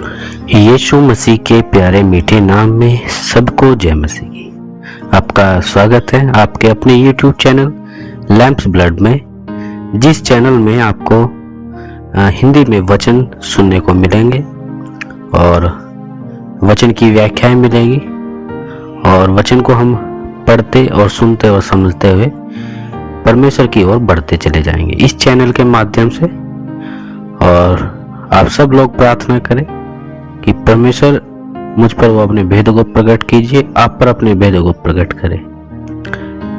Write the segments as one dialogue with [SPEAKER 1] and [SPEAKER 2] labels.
[SPEAKER 1] यीशु मसीह के प्यारे मीठे नाम में सबको जय मसीह की। आपका स्वागत है आपके अपने YouTube चैनल लैंप्स ब्लड में, जिस चैनल में आपको हिंदी में वचन सुनने को मिलेंगे और वचन की व्याख्याएं मिलेगी और वचन को हम पढ़ते और सुनते और समझते हुए परमेश्वर की ओर बढ़ते चले जाएंगे इस चैनल के माध्यम से। और आप सब लोग प्रार्थना करें कि परमेश्वर मुझ पर वो अपने भेद को प्रकट कीजिए, आप पर अपने भेद को प्रकट करें।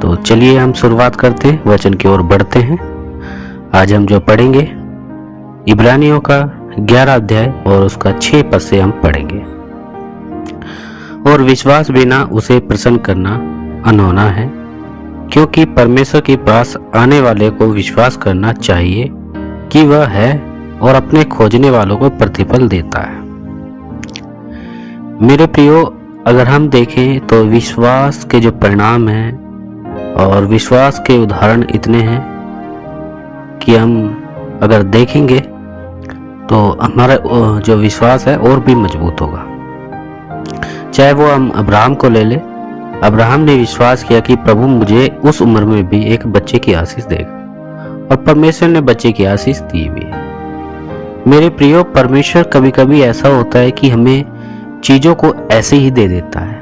[SPEAKER 1] तो चलिए हम शुरुआत करते हैं, वचन की ओर बढ़ते हैं। आज हम जो पढ़ेंगे इब्रानियों का 11 अध्याय और उसका 6 पद से हम पढ़ेंगे। और विश्वास बिना उसे प्रसन्न करना अनहोना है, क्योंकि परमेश्वर के पास आने वाले को विश्वास करना चाहिए कि वह है और अपने खोजने वालों को प्रतिफल देता है। मेरे प्रियो, अगर हम देखें तो विश्वास के जो परिणाम हैं और विश्वास के उदाहरण इतने हैं कि हम अगर देखेंगे तो हमारा जो विश्वास है और भी मजबूत होगा। चाहे वो हम अब्राहम को ले ले, अब्राहम ने विश्वास किया कि प्रभु मुझे उस उम्र में भी एक बच्चे की आशीष देगा, और परमेश्वर ने बच्चे की आशीष दी भी है। मेरे प्रियो, परमेश्वर कभी कभी ऐसा होता है कि हमें चीजों को ऐसे ही दे देता है।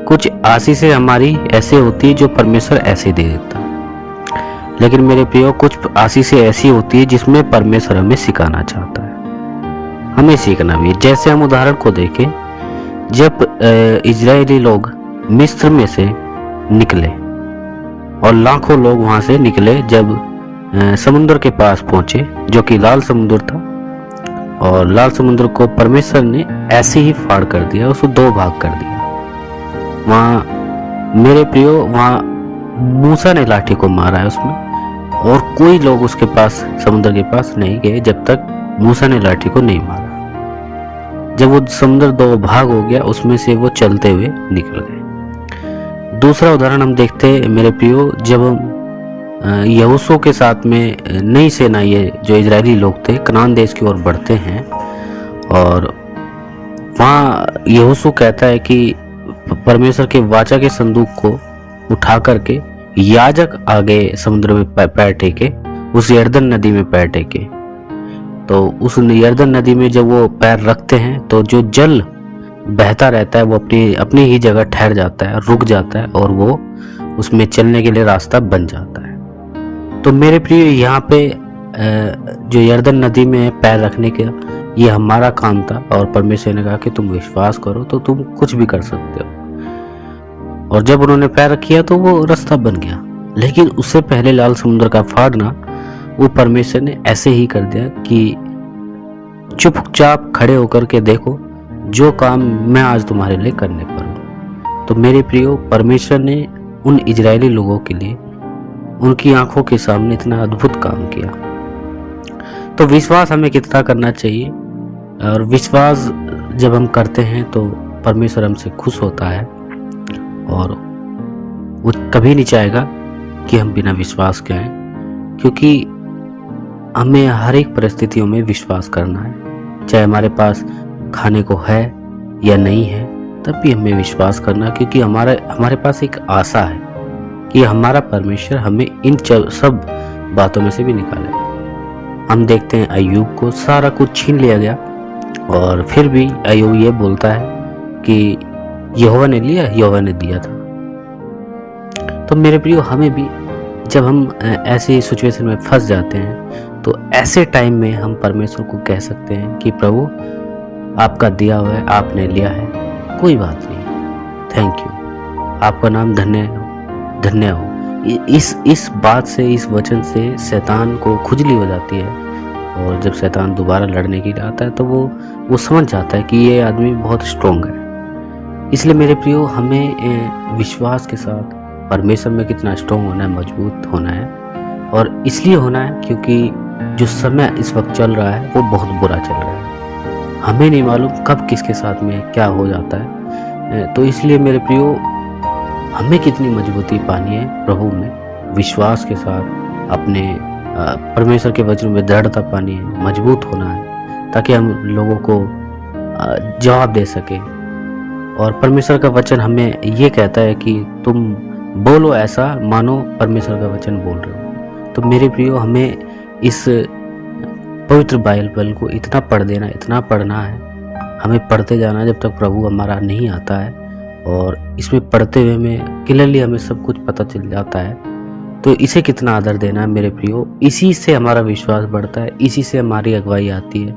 [SPEAKER 1] कुछ आशीषें हमारी ऐसे होती है जो परमेश्वर ऐसे दे देता है, लेकिन मेरे प्रियो कुछ आशीषें ऐसी होती है जिसमें परमेश्वर हमें सिखाना चाहता है, हमें सीखना भी है। जैसे हम उदाहरण को देखें, जब इजरायली लोग मिस्र में से निकले और लाखों लोग वहां से निकले, जब समुद्र के पास पहुंचे जो कि लाल समुद्र था, और लाल समुद्र को परमेश्वर ने ऐसे ही फाड़ कर दिया, उसको 2 भाग कर दिया। वहां मेरे प्रियो, वहां मूसा ने लाठी को मारा है उसमें, और कोई लोग उसके पास समुद्र के पास नहीं गए जब तक मूसा ने लाठी को नहीं मारा। जब वो समुद्र 2 भाग हो गया, उसमें से वो चलते हुए निकल गए। दूसरा उदाहरण हम देखते हैं मेरे प्रियो, जब यहोशू के साथ में नई सेना, ये जो इजरायली लोग थे, कनान देश की ओर बढ़ते हैं, और वहाँ यहोशू कहता है कि परमेश्वर के वाचा के संदूक को उठा करके याजक आगे समुद्र में पैर टेके, उस यरदन नदी में पैर टेके। तो उस यरदन नदी में जब वो पैर रखते हैं तो जो जल बहता रहता है वो अपनी ही जगह ठहर जाता है, रुक जाता है, और वो उसमें चलने के लिए रास्ता बन जाता है। तो मेरे प्रिय, यहाँ पे जो यरदन नदी में पैर रखने का ये हमारा काम था, और परमेश्वर ने कहा कि तुम विश्वास करो तो तुम कुछ भी कर सकते हो। और जब उन्होंने पैर किया तो वो रास्ता बन गया। लेकिन उससे पहले लाल समुद्र का फाड़ना वो परमेश्वर ने ऐसे ही कर दिया कि चुपचाप खड़े होकर के देखो जो काम मैं आज तुम्हारे लिए करने पर हूँ। तो मेरे प्रियो, परमेश्वर ने उन इजरायली लोगों के लिए उनकी आंखों के सामने इतना अद्भुत काम किया। तो विश्वास हमें कितना करना चाहिए, और विश्वास जब हम करते हैं तो परमेश्वर हमसे खुश होता है, और वो कभी नहीं चाहेगा कि हम बिना विश्वास के आए, क्योंकि हमें हर एक परिस्थितियों में विश्वास करना है। चाहे हमारे पास खाने को है या नहीं है, तब भी हमें विश्वास करना, क्योंकि हमारे पास एक आशा है कि हमारा परमेश्वर हमें इन सब बातों में से भी निकालेगा। हम देखते हैं अय्यूब को सारा कुछ छीन लिया गया, और फिर भी अय्यूब ये बोलता है कि यहोवा ने लिया, यहोवा ने दिया था। तो मेरे प्रियो, हमें भी जब हम ऐसी सिचुएशन में फंस जाते हैं तो ऐसे टाइम में हम परमेश्वर को कह सकते हैं कि प्रभु आपका दिया हुआ है, आपने लिया है, कोई बात नहीं, थैंक यू, आपका नाम धन्य हो। इस बात से, इस वचन से शैतान को खुजली हो जाती है, और जब शैतान दोबारा लड़ने के लिए आता है तो वो समझ जाता है कि ये आदमी बहुत स्ट्रोंग है। इसलिए मेरे प्रियो, हमें विश्वास के साथ परमेश्वर में कितना स्ट्रोंग होना है, मजबूत होना है, और इसलिए होना है क्योंकि जो समय इस वक्त चल रहा है वो बहुत बुरा चल रहा है। हमें नहीं मालूम कब किसके साथ में क्या हो जाता है। तो इसलिए मेरे प्रियो, हमें कितनी मजबूती पानी है प्रभु में, विश्वास के साथ अपने परमेश्वर के वचन में दृढ़ता पानी है, मजबूत होना है, ताकि हम लोगों को जवाब दे सके। और परमेश्वर का वचन हमें ये कहता है कि तुम बोलो ऐसा मानो परमेश्वर का वचन बोल रहे हो। तो मेरे प्रियो, हमें इस पवित्र बाइबल को इतना पढ़ देना, इतना पढ़ना है, हमें पढ़ते जाना जब तक प्रभु हमारा नहीं आता है। और इसमें पढ़ते हुए में क्लियरली हमें सब कुछ पता चल जाता है। तो इसे कितना आदर देना है मेरे प्रियो। इसी से हमारा विश्वास बढ़ता है, इसी से हमारी अगुवाई आती है,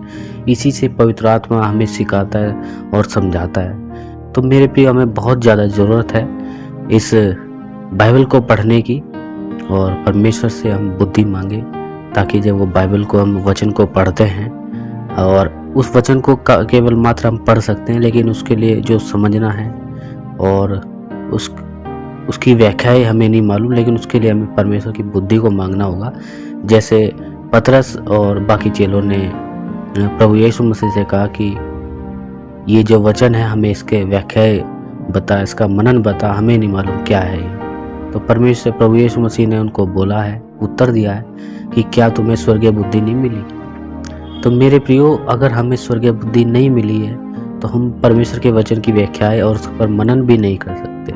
[SPEAKER 1] इसी से पवित्र आत्मा हमें सिखाता है और समझाता है। तो मेरे प्रियो, हमें बहुत ज़्यादा ज़रूरत है इस बाइबल को पढ़ने की, और परमेश्वर से हम बुद्धि मांगे, ताकि जब वो बाइबल को, हम वचन को पढ़ते हैं, और उस वचन को केवल मात्र हम पढ़ सकते हैं, लेकिन उसके लिए जो समझना है और उसकी व्याख्याएं हमें नहीं मालूम, लेकिन उसके लिए हमें परमेश्वर की बुद्धि को मांगना होगा। जैसे पतरस और बाकी चेलों ने प्रभु यीशु मसीह से कहा कि ये जो वचन है हमें इसके व्याख्याएं बता, इसका मनन बता, हमें नहीं मालूम क्या है ये। तो परमेश्वर प्रभु यीशु मसीह ने उनको बोला है, उत्तर दिया है कि क्या तुम्हें स्वर्गीय बुद्धि नहीं मिली। तो मेरे प्रियो, अगर हमें स्वर्गीय बुद्धि नहीं मिली है तो हम परमेश्वर के वचन की व्याख्याएं और उस पर मनन भी नहीं कर सकते।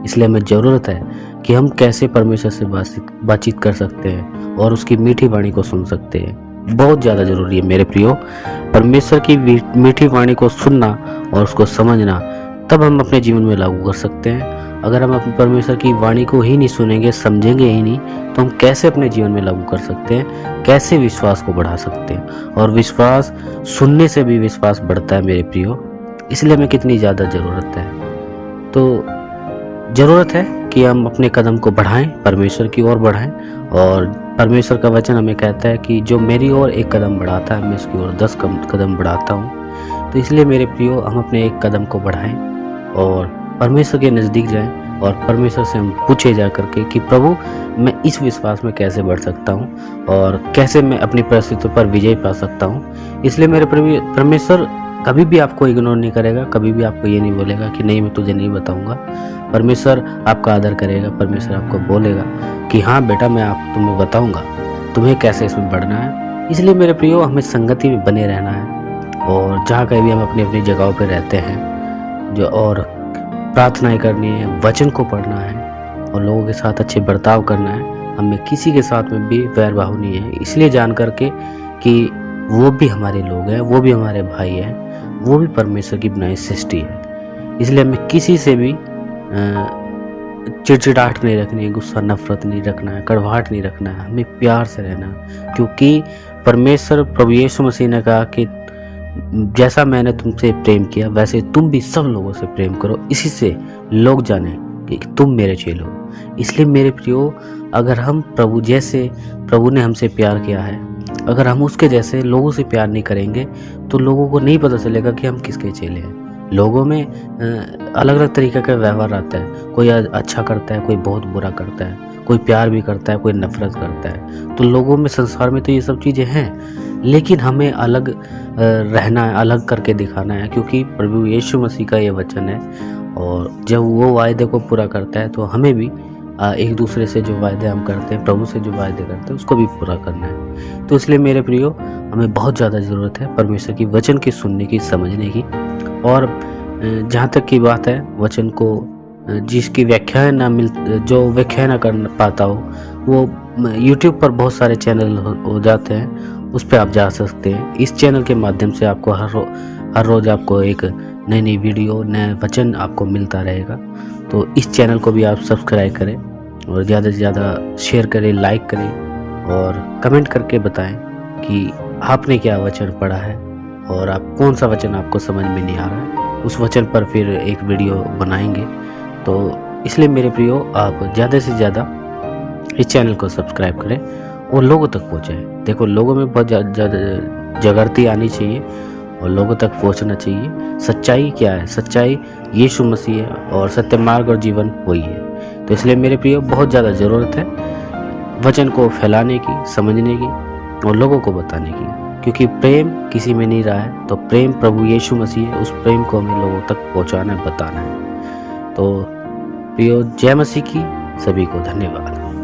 [SPEAKER 1] इसलिए हमें ज़रूरत है कि हम कैसे परमेश्वर से बातचीत कर सकते हैं और उसकी मीठी वाणी को सुन सकते हैं। बहुत ज़्यादा ज़रूरी है मेरे प्रियो, परमेश्वर की मीठी वाणी को सुनना और उसको समझना, तब हम अपने जीवन में लागू कर सकते हैं। अगर हम अपने परमेश्वर की वाणी को ही नहीं सुनेंगे, समझेंगे ही नहीं, तो हम कैसे अपने जीवन में लागू कर सकते हैं, कैसे विश्वास को बढ़ा सकते हैं। और विश्वास सुनने से भी विश्वास बढ़ता है मेरे प्रियो। इसलिए हमें कितनी ज़्यादा ज़रूरत है। तो ज़रूरत है कि हम अपने कदम को बढ़ाएं, परमेश्वर की ओर बढ़ाएं। और परमेश्वर का वचन हमें कहता है कि जो मेरी ओर एक कदम बढ़ाता है, मैं उसकी ओर 10 कदम बढ़ाता हूँ। तो इसलिए मेरे प्रियो, हम अपने एक कदम को बढ़ाएं और परमेश्वर के नज़दीक जाएं, और परमेश्वर से हम पूछे जा करके कि प्रभु, मैं इस विश्वास में कैसे बढ़ सकता हूँ और कैसे मैं अपनी परिस्थितियों पर विजय पा सकता हूँ। इसलिए मेरे परमेश्वर कभी भी आपको इग्नोर नहीं करेगा, कभी भी आपको ये नहीं बोलेगा कि नहीं, मैं तुझे नहीं बताऊंगा। परमेश्वर आपका आदर करेगा, परमेश्वर आपको बोलेगा कि हाँ बेटा, मैं तुम्हें बताऊंगा तुम्हें कैसे इसमें बढ़ना है। इसलिए मेरे प्रियो, हमें संगति में बने रहना है, और जहाँ कहीं भी हम अपनी अपनी जगहों पर रहते हैं, जो और प्रार्थनाएं करनी है, वचन को पढ़ना है, और लोगों के साथ अच्छे बर्ताव करना है। हमें किसी के साथ में भी वैर भाव नहीं है, इसलिए जान करके कि वो भी हमारे लोग हैं, वो भी हमारे भाई हैं, वो भी परमेश्वर की बनाई सृष्टि है। इसलिए हमें किसी से भी चिड़चिड़ाहट नहीं रखनी है, गुस्सा नफरत नहीं रखना है, कड़वाहट नहीं रखना है, हमें प्यार से रहना है। क्योंकि परमेश्वर प्रभु यीशु मसीह ने कहा कि जैसा मैंने तुमसे प्रेम किया वैसे तुम भी सब लोगों से प्रेम करो, इसी से लोग जाने कि तुम मेरे चेले हो। इसलिए मेरे प्रियो, अगर हम प्रभु ने हमसे प्यार किया है, अगर हम उसके जैसे लोगों से प्यार नहीं करेंगे तो लोगों को नहीं पता चलेगा कि हम किसके चेले हैं। लोगों में अलग अलग तरीके का व्यवहार आता है, कोई अच्छा करता है, कोई बहुत बुरा करता है, कोई प्यार भी करता है, कोई नफरत करता है। तो लोगों में, संसार में तो ये सब चीज़ें हैं, लेकिन हमें अलग रहना है, अलग करके दिखाना है, क्योंकि प्रभु यीशु मसीह का ये वचन है। और जब वो वायदे को पूरा करता है तो हमें भी एक दूसरे से जो वायदे हम करते हैं, प्रभु से जो वायदे करते हैं, उसको भी पूरा करना है। तो इसलिए मेरे प्रियो, हमें बहुत ज़्यादा ज़रूरत है परमेश्वर की वचन की सुनने की, समझने की। और जहाँ तक की बात है, वचन को जिसकी जो व्याख्या ना कर पाता हो, वो YouTube पर बहुत सारे चैनल हो जाते हैं, उस पर आप जा सकते हैं। इस चैनल के माध्यम से आपको हर रोज़ आपको एक नई वीडियो, नए वचन आपको मिलता रहेगा। तो इस चैनल को भी आप सब्सक्राइब करें और ज़्यादा से ज़्यादा शेयर करें, लाइक करें, और कमेंट करके बताएं कि आपने क्या वचन पढ़ा है और आप कौन सा वचन आपको समझ में नहीं आ रहा है। उस वचन पर फिर एक वीडियो बनाएंगे। तो इसलिए मेरे प्रियो, आप ज़्यादा से ज़्यादा इस चैनल को सब्सक्राइब करें और लोगों तक पहुँचाएँ। देखो, लोगों में बहुत ज़्यादा जागृति आनी चाहिए और लोगों तक पहुँचना चाहिए। सच्चाई क्या है? सच्चाई यीशु मसीह है, और सत्य मार्ग और जीवन वही है। तो इसलिए मेरे प्रियो, बहुत ज़्यादा ज़रूरत है वचन को फैलाने की, समझने की और लोगों को बताने की, क्योंकि प्रेम किसी में नहीं रहा है। तो प्रेम प्रभु यीशु मसीह है, उस प्रेम को हमें लोगों तक पहुँचाना है, बताना है। तो प्रियो, जय मसीह की। सभी को धन्यवाद।